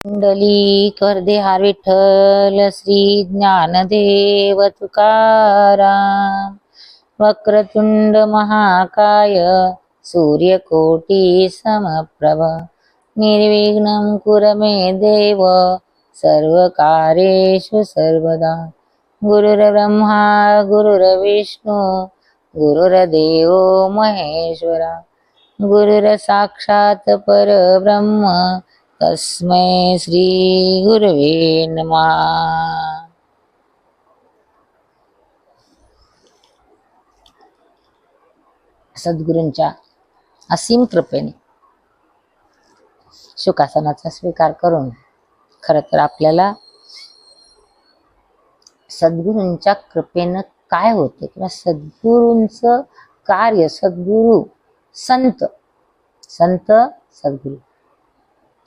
कुंडली करदेहार विठ्ठल श्री ज्ञानदेव तुकाराम। वक्रतुंड महाकाय सूर्यकोटी समप्रभ निर्विघ्नं कुरु मे देव सर्वकार्येषु सर्वदा। गुरुर्ब्रह्मा गुरुर्विष्णु गुरुर्देवो महेश्वरा। गुरुर्साक्षात् परब्रह्म तस्मै श्री गुरवे नमः। सद्गुरूंच्या असीम कृपेने सुखासनाचा स्वीकार करून खरं तर आपल्याला सद्गुरूंच्या कृपेनं काय होते किंवा सद्गुरूंचं कार्य, सद्गुरू संत सद्गुरू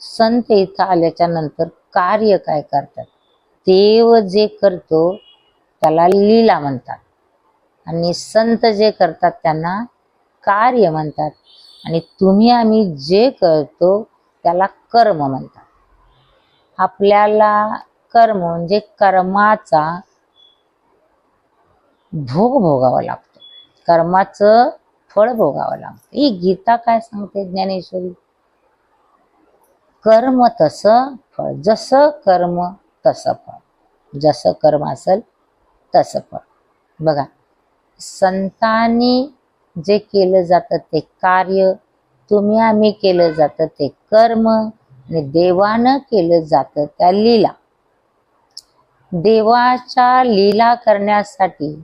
संत इथं आल्याच्या नंतर कार्य काय करतात, देव जे करतो त्याला लीला म्हणतात आणि संत जे करतात त्यांना कार्य म्हणतात आणि तुम्ही आम्ही जे करतो त्याला कर्म म्हणतात। आपल्याला कर्म म्हणजे कर्माचा भोग भोगावा लागतो, कर्माचं फळ भोगावं लागतं। ही गीता काय सांगते ज्ञानेश्वरी? कर्म तसं फळ, जसं कर्म तसं फळ, जसं कर्म असेल तसं फळ। बघा, संतांनी जे केलं जातं ते कार्य, तुम्ही आम्ही केलं जातं ते कर्म आणि देवानं केलं जातं त्या लीला। देवाच्या लीला करण्यासाठी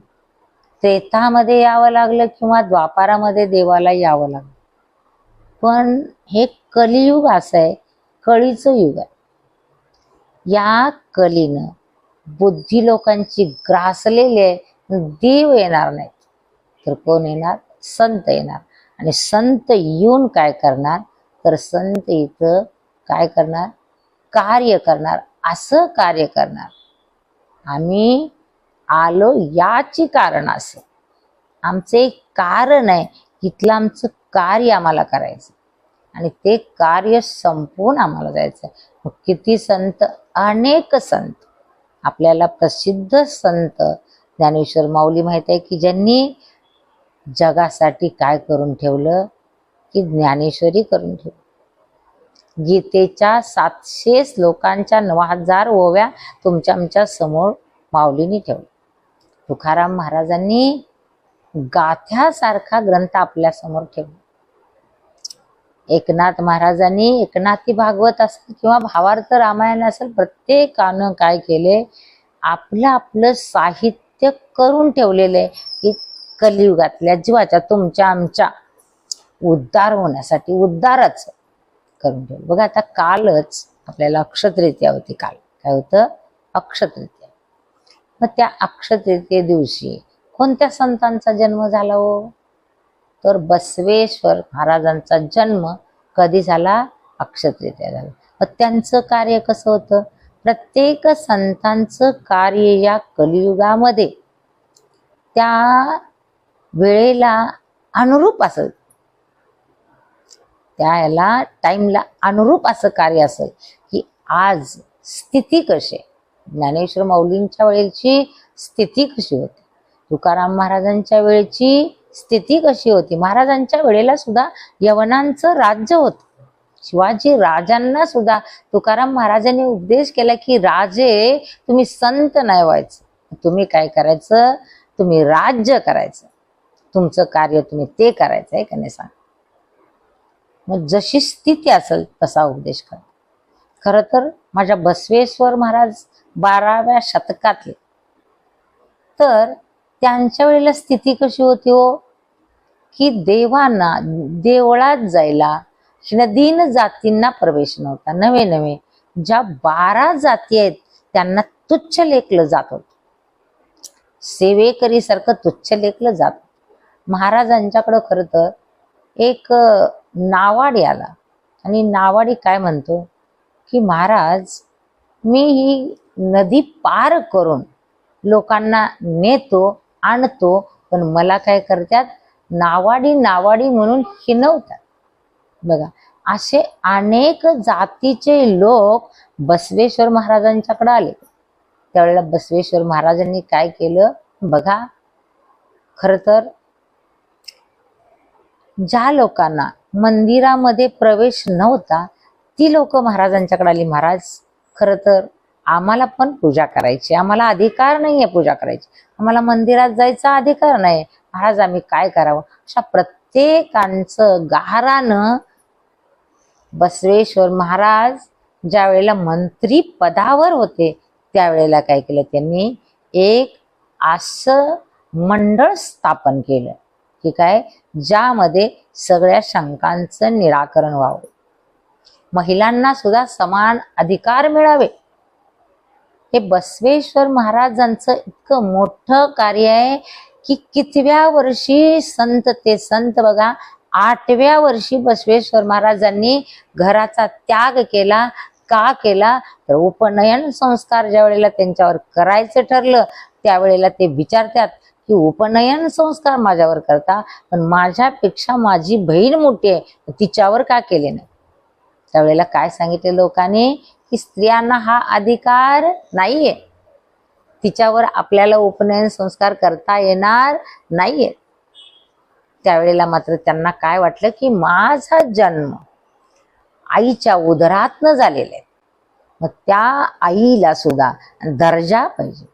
त्रेतामध्ये यावं लागलं किंवा द्वापारामध्ये देवाला यावं लागलं, पण हे कलियुग असं आहे, कळीचं युग आहे। या कलीनं बुद्धी लोकांची ग्रासलेली आहे, देव येणार नाहीत तर कोण येणार? संत येणार। आणि संत येऊन काय करणार तर संत इथं काय करणार? कार्य करणार। असं कार्य करणार, आम्ही आलो याची कारण असेल, आमचं एक कारण आहे, इथलं आमचं कार्य आम्हाला करायचं आणि ते कार्य संपवून आम्हाला जायचं। मग किती संत? अनेक संत। आपल्याला प्रसिद्ध संत ज्ञानेश्वर माऊली माहित आहे की ज्यांनी जगासाठी काय करून ठेवलं की ज्ञानेश्वरी करून ठेवली। गीतेच्या 700 श्लोकांच्या 9000 ओव्या तुमच्या आमच्या समोर माऊलीने ठेवल्या। तुकाराम महाराजांनी गाथ्यासारखा ग्रंथ आपल्या समोर ठेवला। एकनाथ महाराजांनी एकनाथी भागवत असेल किंवा भावार्थ रामायण असेल, प्रत्येकानं काय केले? आपलं आपलं साहित्य करून ठेवलेलं आहे की कलियुगातल्या जीवाच्या तुमच्या आमच्या उद्धार होण्यासाठी उद्धाराचं करून ठेवलं। बघा, आता कालच आपल्याला अक्षतृतीया होती। काल काय होतं? अक्षतृतीया। मग त्या अक्षतृतीये दिवशी कोणत्या संतांचा जन्म झाला हो? तर बसवेश्वर महाराजांचा जन्म कधी झाला? अक्षतृतीया झाला। मग त्यांचं कार्य कसं होतं? प्रत्येक संतांचं कार्य या कलियुगामध्ये त्या वेळेला अनुरूप असेल, त्याला टाइमला अनुरूप असं कार्य असेल की आज स्थिती कशी आहे, ज्ञानेश्वर माऊलींच्या वेळेची स्थिती कशी होती, तुकाराम महाराजांच्या वेळेची स्थिती कशी होती। महाराजांच्या वेळेला सुद्धा यवनांचं राज्य होतं। शिवाजी राजांना सुद्धा तुकाराम महाराजांनी उपदेश केला की राजे तुम्ही संत नाही व्हायचं, तुम्ही काय करायचं? तुम्ही राज्य करायचं, तुमचं कार्य तुम्ही ते करायचं आहे का नाही सांग। मग जशी स्थिती असेल तसा उपदेश करा। खरं तर माझ्या बसवेश्वर महाराज 12व्या शतकातले, तर त्यांच्या वेळेला स्थिती कशी होती हो? की देवांना देवळात जायला दीन जातींना प्रवेश नव्हता। नवे ज्या 12 जाती आहेत त्यांना तुच्छ लेखलं जात होतं, सेवेकरी सारखं तुच्छ लेखलं जात। महाराजांच्याकडं खरं तर एक नावाडी आला आणि नावाडी काय म्हणतो की महाराज, मी ही नदी पार करून लोकांना नेतो आणतो, पण मला काय करतात? नावाडी नावाडी म्हणून हिनवतात। बघा, असे अनेक जातीचे लोक बसवेश्वर महाराजांच्याकडे आले. त्यावेळेला बसवेश्वर महाराजांनी काय केलं बघा. खर तर ज्या लोकांना मंदिरामध्ये प्रवेश नव्हता ती लोक महाराजांच्याकडे आली. महाराज, खर तर आम्हाला पण पूजा करायची, आम्हाला अधिकार नाहीये पूजा करायची, आम्हाला मंदिरात जायचा अधिकार नाही. महाराज, आम्ही काय करावं? अशा प्रत्येकांचं गारानं बसवेश्वर महाराज ज्या वेळेला मंत्री पदावर होते त्यावेळेला काय केलं त्यांनी, एक असं मंडळ स्थापन केलं की काय, ज्यामध्ये सगळ्या शंकांचं निराकरण व्हावं, महिलांना सुद्धा समान अधिकार मिळावे. हे बसवेश्वर महाराजांचं इतकं मोठं कार्य आहे की कितव्या वर्षी संत ते संत बघा, 8व्या वर्षी बसवेश्वर महाराजांनी घराचा त्याग केला. का केला तर उपनयन संस्कार ज्या वेळेला त्यांच्यावर करायचं ठरलं त्यावेळेला ते विचारतात की उपनयन संस्कार माझ्यावर करता, पण माझ्यापेक्षा माझी बहीण मोठी आहे तिच्यावर का केले नाही? त्यावेळेला काय सांगितले लोकांनी की स्त्रियांना हा अधिकार नाहीये, तिच्यावर आपल्याला उपनयन संस्कार करता येणार नाहीये. त्यावेळेला मात्र त्यांना काय वाटलं की माझा जन्म आईच्या उदरातनं झालेला आहे, मग त्या आईला सुद्धा दर्जा पाहिजे.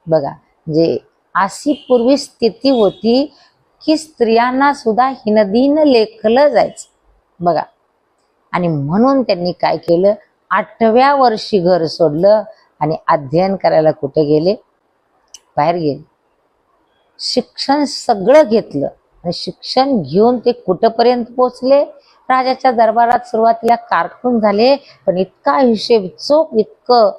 बघा, म्हणजे अशी पूर्वी स्थिती होती की स्त्रियांना सुद्धा हिनदीन लेखलं जायचं बघा. आणि म्हणून त्यांनी काय केलं, 8व्या वर्षी घर सोडलं आणि अध्ययन करायला कुठे गेले, बाहेर गेले. शिक्षण सगळं घेतलं आणि शिक्षण घेऊन ते कुठपर्यंत पोहोचले, राजाच्या दरबारात सुरुवातीला कारकून झाले, पण इतका हिशेब चोख, इतकं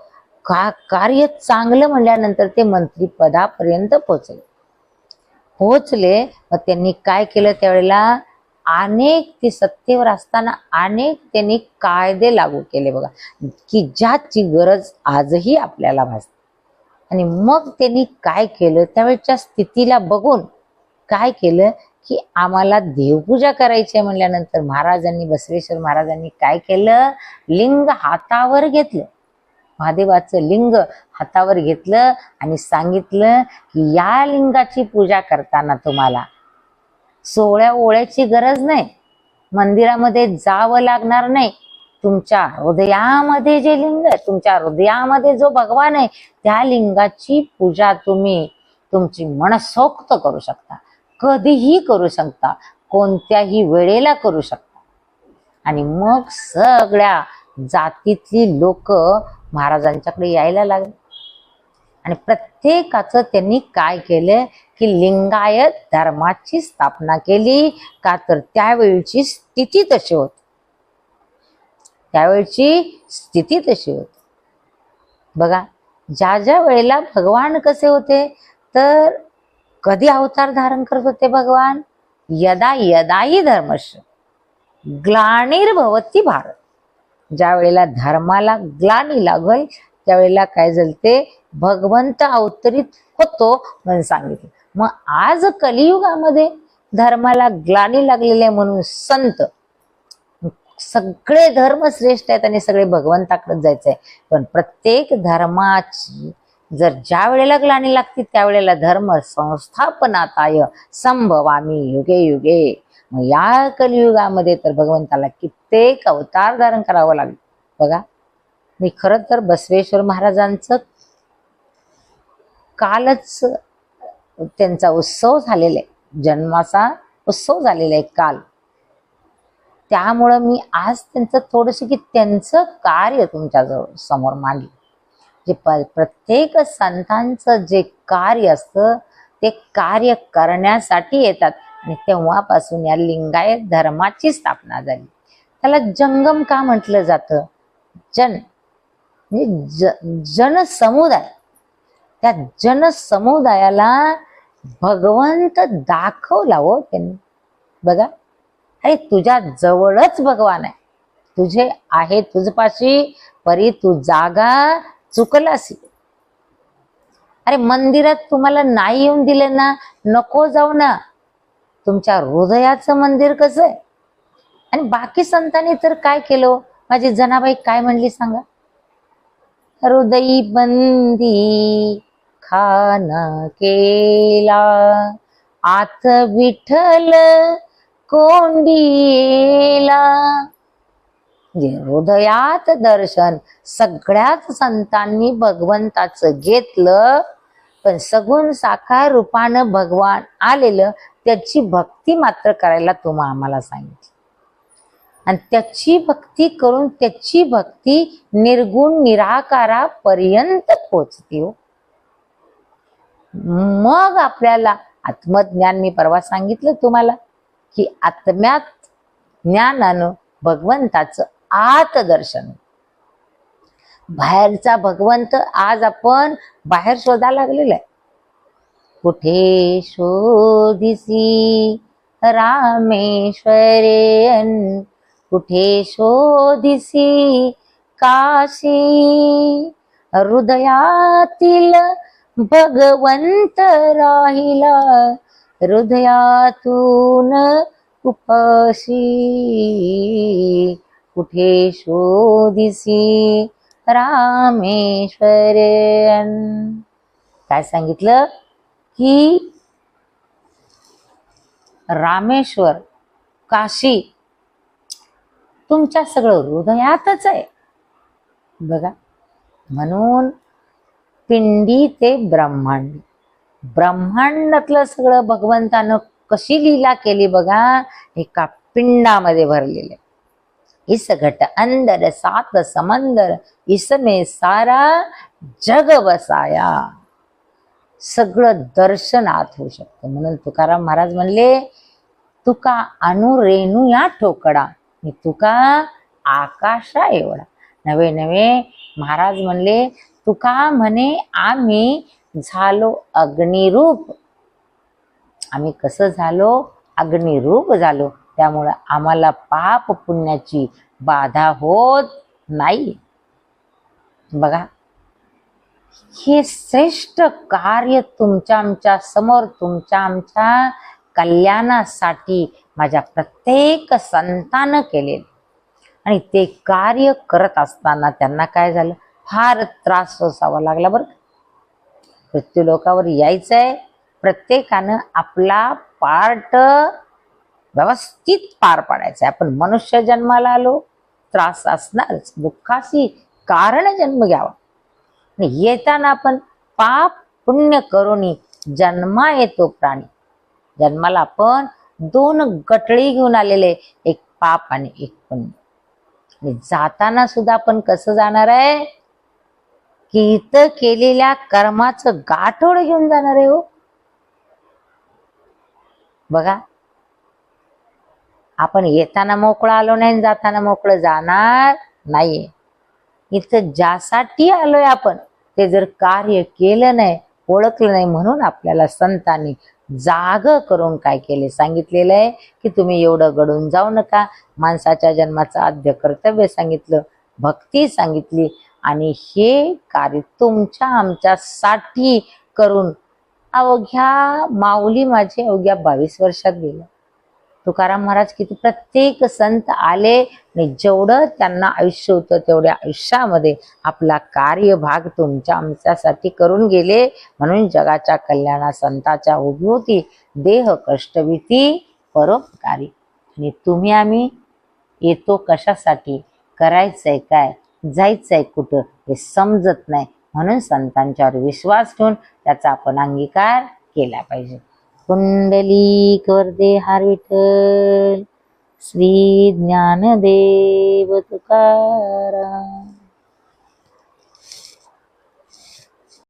कार्य चांगलं म्हणल्यानंतर ते मंत्री पदापर्यंत पोहोचले. मग त्यांनी काय केलं त्यावेळेला, अनेक ते सत्तेवर असताना अनेक त्यांनी कायदे लागू केले बघा, की ज्याची गरज आजही आपल्याला भासते. आणि मग त्यांनी काय केलं, त्यावेळच्या स्थितीला बघून काय केलं की आम्हाला देवपूजा करायची आहे म्हणल्यानंतर महाराजांनी, बसवेश्वर महाराजांनी काय केलं, लिंग हातावर घेतलं, महादेवाचं लिंग हातावर घेतलं आणि सांगितलं की या लिंगाची पूजा करताना तुम्हाला 16 ओळ्याची गरज नाही, मंदिरामध्ये जावं लागणार नाही. तुमच्या हृदयामध्ये जे लिंग आहे, तुमच्या हृदयामध्ये जो भगवान आहे, त्या लिंगाची पूजा तुम्ही तुमची मनसोक्त करू शकता, कधीही करू शकता, कोणत्याही वेळेला करू शकता. आणि मग सगळ्या जातीतली लोक महाराजांच्याकडे यायला लागले आणि प्रत्येकाचं त्यांनी काय केलं की लिंगायत धर्माची स्थापना केली. का तर त्यावेळची स्थिती तशी होती, त्यावेळची स्थिती तशी होती बघा. ज्या ज्या वेळेला भगवान कसे होते, तर कधी अवतार धारण करत होते भगवान, यदा यदाही धर्मस्य ग्लानिर्भवती भारत. ज्या वेळेला धर्माला ग्लानी लागल त्यावेळेला काय झालते, भगवंत अवतरित होतो म्हणून सांगितलं. मग आज कलियुगामध्ये धर्माला ग्लानी लागलेले आहे म्हणून संत, सगळे धर्म श्रेष्ठ आहेत आणि सगळे भगवंताकडे जायचंय, पण प्रत्येक धर्माची जर ज्या वेळेला ग्लानी लागते त्यावेळेला धर्म संस्थापनाताय संभवामी युगे युगे. मग या कलियुगामध्ये तर भगवंताला कित्येक अवतार धारण करावं लागलं बघा. मी खरं तर बसवेश्वर महाराजांचं कालच त्यांचा उत्सव झालेला आहे, जन्माचा उत्सव झालेला आहे काल, त्यामुळं मी आज त्यांचं थोडंसं की त्यांचं कार्य तुमच्याजवळ समोर मांडलं. जे प्रत्येक संतांचं जे कार्य असतं ते कार्य करण्यासाठी येतात आणि तेव्हापासून या लिंगायत धर्माची स्थापना झाली. त्याला जंगम का म्हटलं जातं, जन म्हणजे जनसमुदाय. त्या जनसमुदायाला भगवंत दाखवला हो त्यांनी बघा. अरे तुझ्या जवळच भगवान आहे, तुझे आहे तुझपाशी, परी तू जागा चुकलासी. अरे मंदिरात तुम्हाला नाही येऊन दिले ना, नको जाऊ ना. तुमच्या हृदयाचं मंदिर कसं आहे आणि बाकी संतांनी तर काय केलं? माझी जनाबाई काय म्हणली सांगा? हृदयी बंदी खाना केला, आत विठ्ठल कोंडीला. म्हणजे हृदयात दर्शन सगळ्याच संतांनी भगवंताचं घेतलं, पण सगुण साकार रूपानं भगवान आलेलं त्याची भक्ती मात्र करायला तुम्हा आम्हाला सांगितलं. आणि त्याची भक्ती करून त्याची भक्ती निर्गुण निराकारापर्यंत पोचते हो. मग आपल्याला आत्मज्ञान, मी परवा सांगितलं तुम्हाला की आत्म्यात ज्ञानानं भगवंताचं आत दर्शन. बाहेरचा भगवंत आज आपण बाहेर शोधायला लागलेला आहे. कुठे शोधिसी रामेश्वरेयन, कुठे शोधिसी काशी, हृदयातील भगवंत राहिला हृदयातून उपाशी. कुठे शोधिसी रामेश्वरेयन. काय सांगितलं की रामेश्वर, काशी तुमच्या सगळं हृदयातच आहे बघा. म्हणून पिंडी ते ब्रह्मांड, ब्रह्मांडातलं सगळं भगवंतानं कशी लीला केली बघा. एका पिंडामध्ये भरलेले. इस घट अंदर सात समंदर, इसमें सारा जग बसाया. सगळं दर्शनात होऊ शकतं. म्हणून तुकाराम महाराज म्हणले, तुका अनुरेणू या ठोकडा, मी तुका आकाशा एवढा. नवे नवे महाराज म्हणले, तुका म्हणे आम्ही झालो अग्निरूप. आम्ही कसं झालो? अग्निरूप झालो. त्यामुळं आम्हाला पाप पुण्याची बाधा होत नाही. बघा, हे श्रेष्ठ कार्य तुमच्या आमच्या समोर, तुमच्या आमच्या कल्याणासाठी माझ्या प्रत्येक संतानं केले. आणि ते कार्य करत असताना त्यांना काय झालं? फार त्रास सोसावा लागला बरं. मृत्यूलोकावर यायचंय, प्रत्येकानं आपला पार्ट व्यवस्थित पार पाडायचा. आपण मनुष्य जन्माला आलो, त्रास असणारच, दुःखाची कारण जन्म घ्यावा. येताना आपण पाप पुण्य करून जन्मा येतो प्राणी. जन्माला आपण दोन गटळी घेऊन आलेले, एक पाप आणि एक पुण्य. आणि जाताना सुद्धा आपण कसं जाणार आहे की इथं केलेल्या कर्माचं गाठोड घेऊन जाणार आहे हो. बघा, आपण येताना मोकळं आलो नाही, जाताना मोकळं जाणार नाहीये. इथं ज्यासाठी आलोय आपण, ते जर कार्य केलं नाही, ओळखलं नाही, म्हणून आपल्याला संतांनी जाग करून काय केले? सांगितलेलं आहे की तुम्ही एवढं गडून जाऊ नका. माणसाच्या जन्माचं आद्य कर्तव्य सांगितलं, भक्ती सांगितली, आणि हे कार्य तुमच्या आमच्यासाठी करून अवघ्या माऊली माझे अवघ्या 22 वर्षात गेलं. तुकाराम महाराज किती प्रत्येक संत आले आणि जेवढं त्यांना आयुष्य होतं तेवढ्या आयुष्यामध्ये आपला कार्यभाग तुमच्या आमच्यासाठी करून गेले. म्हणून जगाच्या कल्याणा संताच्या उभी होती, देह कष्टभीती परोपकारी. आणि तुम्ही आम्ही येतो कशासाठी, करायचंय काय, जायचंय कुठं हे समजत नाही. म्हणून संतांच्यावर विश्वास ठेवून त्याचा आपण अंगीकार केला पाहिजे. कुंडलिक वरदे हर विठ्ठल, श्री ज्ञानदेव तुकाराम.